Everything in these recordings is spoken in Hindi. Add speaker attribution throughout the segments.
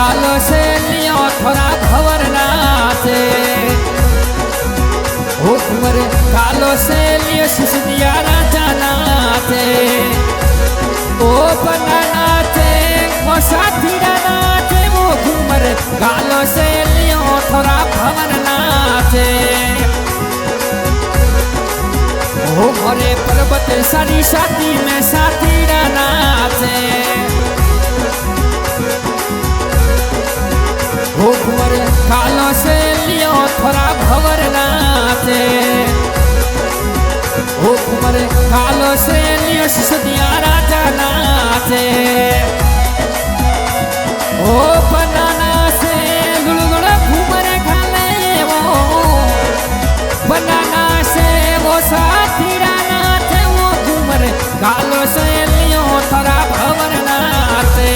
Speaker 1: गालो से लियो थोड़ा खबर नाचे ओ घूमर गालो से लियो सिसदिया राजा नाचे ओ बना नाचे वो साथी नाचे वो घूमर गालो से लियो थोड़ा खबर नाचे ओ मोरे पर्वत सारी शादी में साथी नाचे ओ घूमर कालो से लियो थोड़ा भवर नाचे ओ घूमर कालो से लियो सिसदिया राजा नाचे ओ बनाना से लुलगुड़ा घूमर खाले वो बनाना से वो साथी नाचे वो घूमर कालो से लियो थोड़ा भवर नाचे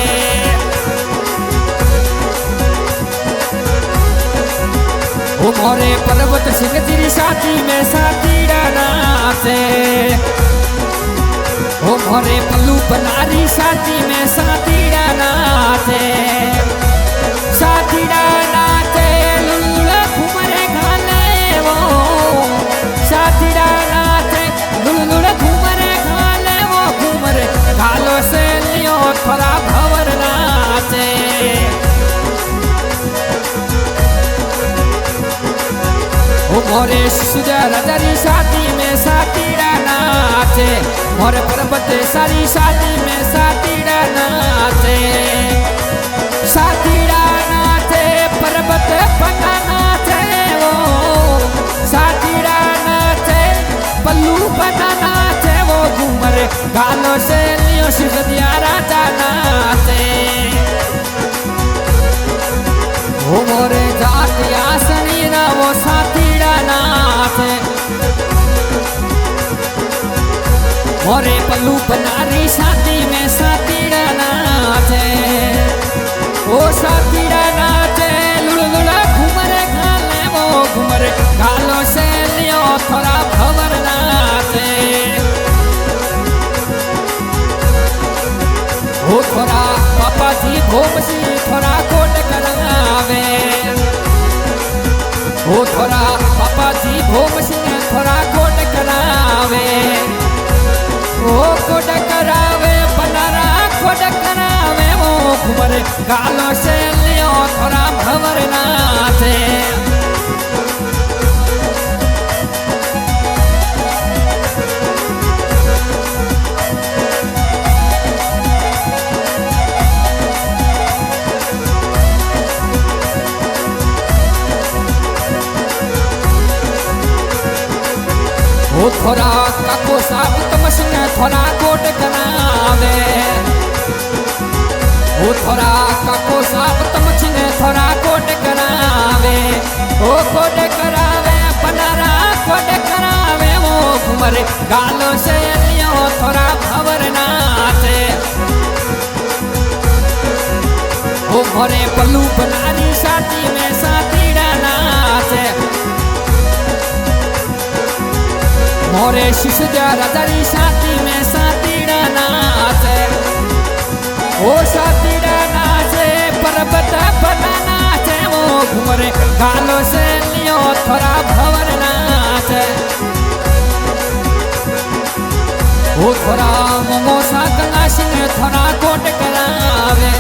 Speaker 1: ओ मोरे पर्वत सिंह तेरी साथी में साथी नाचे ओ मोरे पल्लू बनारी साथी में साथी नाचे साथी नाचे लुलुला घूमरे खाले वो साथी नाचे लुलुला घूमरे खाले वो घूमरे खालो से लियो थोड़ा भवर नाचे ओ मोरे सुजा राजारी शादी में साथी नाचे मोरे पर्वत सारी शादी में साथी नाचे साथी नाचे पर्वत बना नाचे वो साथी नाचे पल्लू बना नाचे वो घूमर गालो से लियो सिसदिया राजा नाचे ओ मोरे जातिया सनी ना वो साथी नाचे मोरे पल्लू बनारी शादी में साथी नाचे ओ साथी नाचे लुलुला घूमरे खाले वो घूमरे गालो से लियो थोड़ा भवर नाचे ओ थोड़ा पापा जी घोमसी थोड़ा कोट करावे ओ थोड़ा पापा जी भोम सिंह थोड़ा कोट करावे ओ कोट करावे पनारा कोट करावे वो घूमर गालो से लियो थोड़ा भवर नाचे ओ थोड़ा काको साबुत मशीन थोड़ा कोट करावे ओ थोड़ा काको साबुत मशीन थोड़ा कोट करावे ओ कोट करावे पनारा कोट करावे वो घूमर गालो से लियो थोड़ा भवर नाचे ओ मोरे पल्लू बनारी शादी में साथी नाचे मोरे सिसदिया राजारी शादी में साथी नाचे ओ साथी नाचे पर्वत बना नाचे वो घूमरे गालो से लियो थोड़ा भवर नाचे ओ थोड़ा मोमोसा गंगा सिंह थोड़ा कोट करावे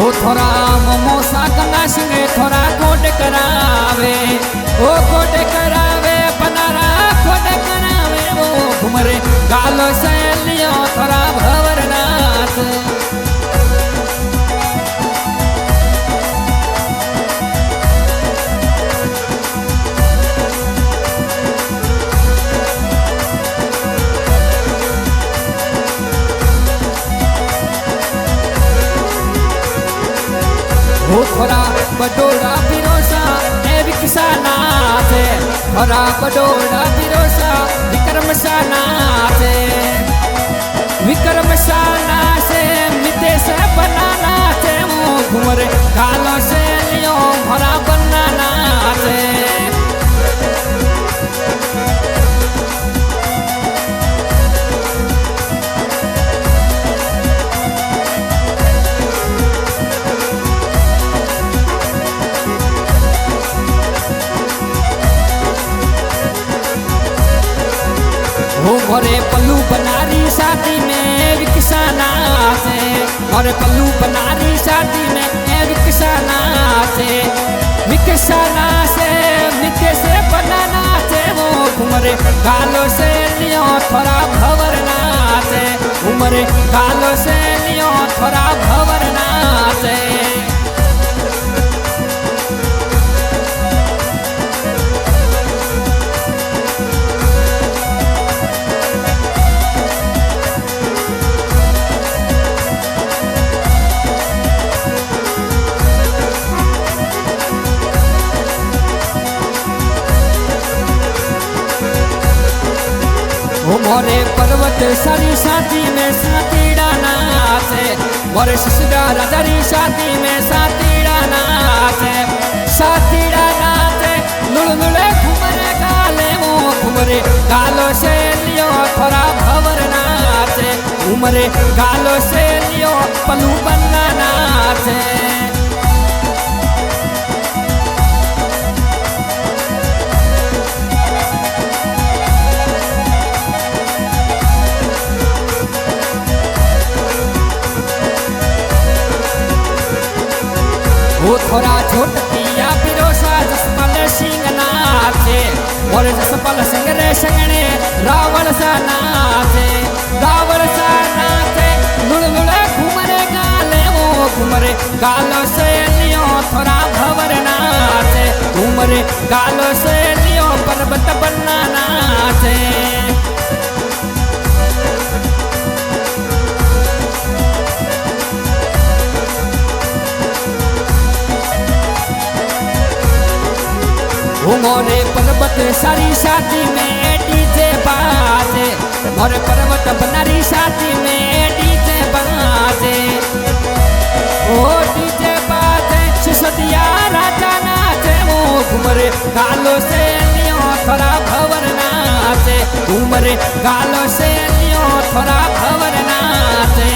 Speaker 1: ओ थोड़ा मोमोसा गंगा सिंह थोड़ा कोट करावे ओ कोट करावे पनारा कोट करावे वो घूमरे गालो से लियो थोड़ा भवर नाचे ओ थोड़ा बडोड़ा पिरोसा ए विकसा नाचे थोड़ा बडोड़ा पिरोसा विक्रम सा नाचे विक्रम सा नाचे मिते से बना नाचे वो घूमर गालो से लियो भरा बना नाचे हो मोरे पल्लू बनारी शादी में विकसा नाचे, मोरे पल्लू बनारी शादी में विकसा नाचे, विकसा नाचे, विके से बना नाचे वो घुमरे गालो से लियो थोड़ा भवर नाचे, घुमरे गालो से लियो थोड़ा भवर नाचे। मोरे पर्वत सारी शादी में सातीड़ा नाचे, मोरे ससुरा राजारी शादी में सातीड़ा नाचे, सातीड़ा नाचे लुड़लुड़े घुमरे गाले वो घुमरे गालो से लियो थोड़ा भवर नाचे, घुमरे गालो से लियो पल्लू बन्ना नाचे। वो थोड़ा छोटकिया पिरोसा जसपल सिंह नाचे, और जसपल सिंह रे संगने रावण सा नाचे, रावण सा नाचे लुड़लुड़े घुमरे गाले वो घुमरे गालो से लियो थोड़ा भवर नाचे, घुमरे गालो से लियो पर्वत बन्ना नाचे। मोरे पर्वत सारी शादी में डीजे बाजे, मोरे पर्वत बनारी शादी में डीजे बाजे, ओ डीजे बाजे सिसोदिया राजा नाचे वो घुमरे गालो से लियो थोड़ा भवर नाचे, घुमरे गालो से लियो थोड़ा भवर नाचे।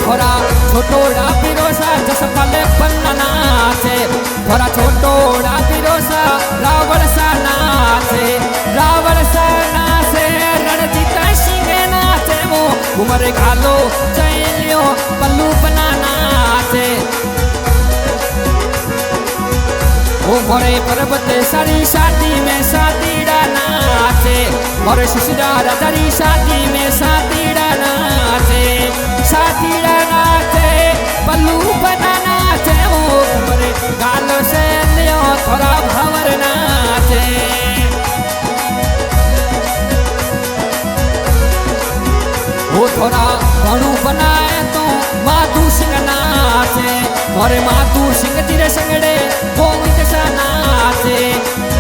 Speaker 1: थोड़ा छोटोड़ा पिरोसा जसपल बन्ना नाचे, थोड़ा छोटोड़ा पिरोसा रावण सा नाचे, रावण सा नाचे रणजीत सिंह नाचे वो घुमरे गालो चैलियो पल्लू बना नाचे। वो मोरे पर्वत सारी शादी में सातीड़ा नाचे, मोरे ससुरा राजारी शादी में सातीड़ा नाचे, सातीड़ा नाचे पल्लू बना नाचे वो घुमरे गालो से लियो थोड़ा भवर नाचे। वो थोड़ा घणू बनाए तो माधु सिंह नाचे, मोरे माधु सिंह तेरे संगड़े गोविंद सा नाचे,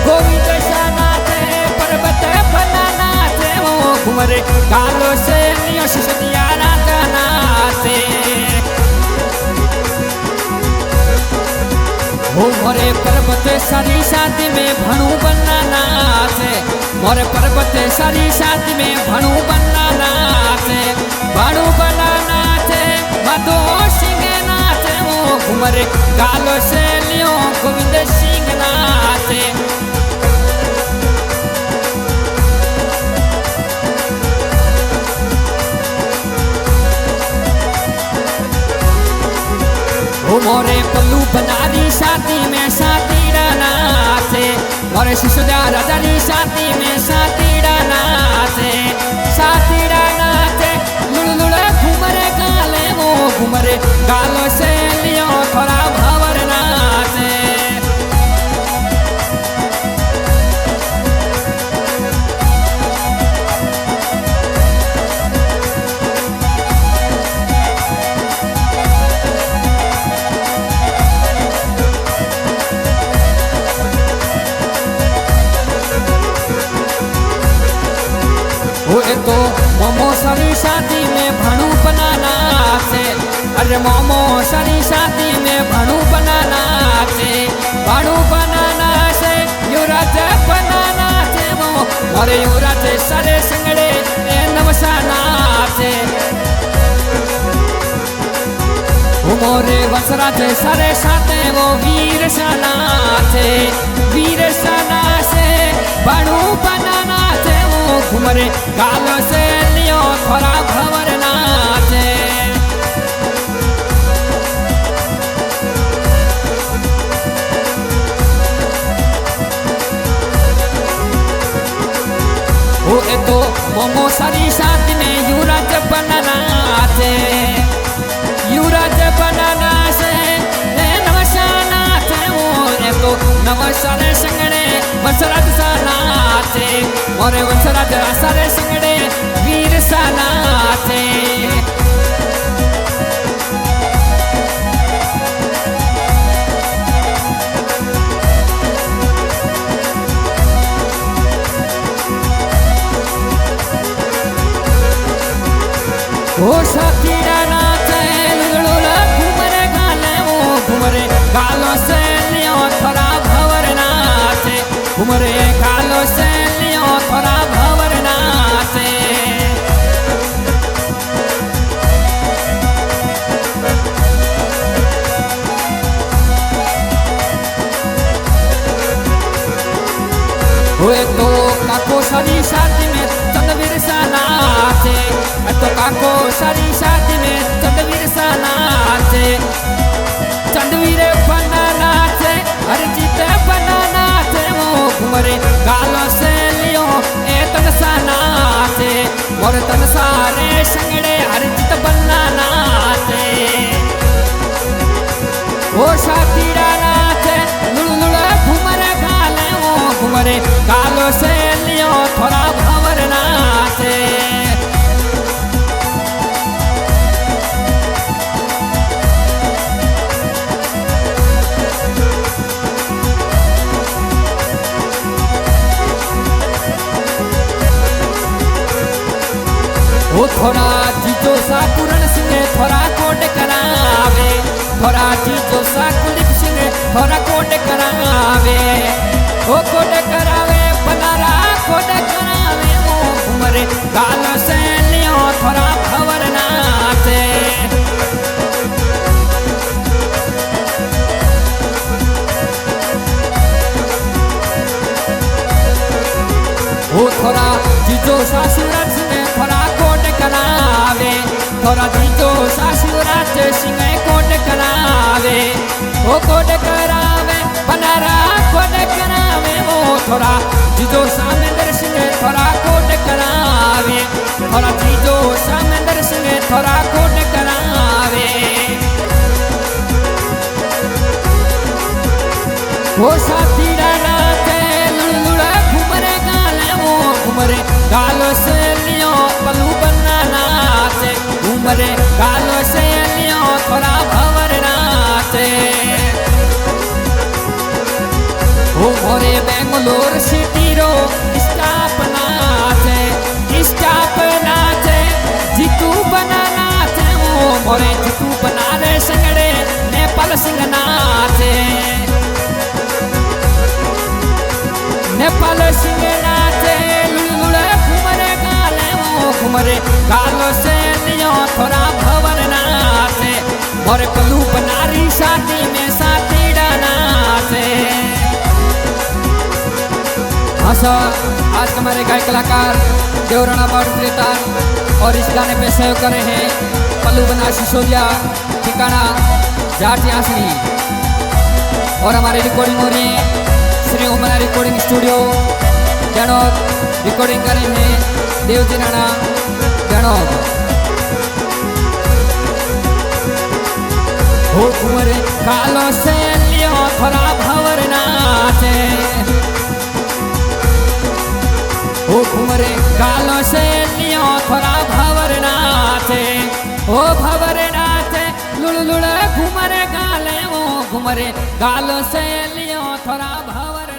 Speaker 1: गोविंद सा नाचे पर्वत बना नाचे वो घुमरे गालो से लियो सिसोदिया राजा नाचे। वो मोरे पर्वत सारी शादी में भणू बन्ना नाचे, मोरे पर्वत सारी शादी में भणू बन्ना नाचे, भणू बन्ना नाचे मधु सिंह नाचे वो घुमरे गालो से लियो गोविंद सिंह नाचे। मोरे पल्लू बनारी शादी में सातीड़ा नाचे, मोरे सिसोदिया राजारी शादी में सातीड़ा नाचे, सातीड़ा नाचे लुड़लुड़े घुमरे गाले वो घुमरे गालो से लियो थोड़ा भवर नाचे। अरे मोमो सारी शादी में भाणु बनाना थे, भाणु बनाना से युवराज बनाना थे वो, और युवराज सारे संगड़े नवसाना थे। मोरे वसराज सारे साथे वो वीर साना थे, वीर साना से भाणु बनाना थे वो, घुमरे गालो से लियो थोड़ा भवरना थे। वो तो मोमो सारी शादी में युवराज बनाना थे, युवराज बनाना से नवसाना थे वो, तो नवसारे संगड़े वसराज साना थे, और वसराज सारे संगड़े वीर साना थे। ओ साथीड़ा नाचे लुलुला घुमरे गाले वो, घुमरे गालो से लियो थोड़ा भवर नाचे, घुमरे गालो से लियो थोड़ा भवर नाचे। ओए तो काको सारी शादी में चंदवीर साना थे, तो काको सारी शादी में चंदवीर साना थे, चंदवीर बनाना थे, हरजीत बनाना थे वो, घुमरे गालो से लियो तनसाना थे, और तनसारे संगड़े हरजीत बनाना थे। वो साथीड़ा नाचे लुलुला घुमरे गाले वो, घुमरे गालो से लियो थोड़ा भवर नाचे। वो थोड़ा जीजो सा पूरण सिंह थोड़ा कोट करावे, थोड़ा जीजो सा कुलदीप सिंह थोड़ा कोट करावे, वो कोट करावे बनारा कोट करावे वो, घुमरे गालो से लियो थोड़ा भवर नाचे। वो थोड़ा जीजो सा शिवराज सिंह थोड़ा कोट करावे, थोड़ा जीजो सा शिवराज सिंह कोट करावे, वो कोट करावे बनारा कोट करावे वो, थोड़ा जीजो सा महेंद्र सिंह थोड़ा कोट करावे, थोड़ा जीजो सा महेंद्र सिंह थोड़ा कोट करावे। वो साथीड़ा नाचे लुलुला घुमरे गाले वो, घुमरे गालो से लियो पलू बनाना थे, घुमरे गालो से लियो थोड़ा भवर नाचे। वो मोरे बेंगलोर सिटी रो स्टाफ नाचे, स्टाफ नाचे जीतू बनाना थे वो, मोरे जीतू बनारे संगड़े नेपाल सिंह नाचे, नेपाल सिंह नाचे लुलुला घुमरे गाले वो, घुमरे गालो से लियो थोड़ा भवर नाचे, और पलू बनारी शादी में साथीड़ा नाचे। हाँ सर, आज हमारे गायक कलाकार देवराना बाड़ू और इस गाने पे सहयोग कर रहे हैं पल्लू बना सिसोदिया, ठिकाना जाटी आसनी, और हमारी रिकॉर्डिंग हो रही है श्री उमरा रिकॉर्डिंग स्टूडियो जनोद, रिकॉर्डिंग कर रहे हैं देवजी राणा जनोद। हो घुमरे गालो से लियो थोड़ा भवर नाचे, हो घुमरे गालो से लियो थोड़ा भवर नाचे, ओ भवर नाचे लुलुला घुमरे गाले वो, घुमरे गालो से लियो थोड़ा भवर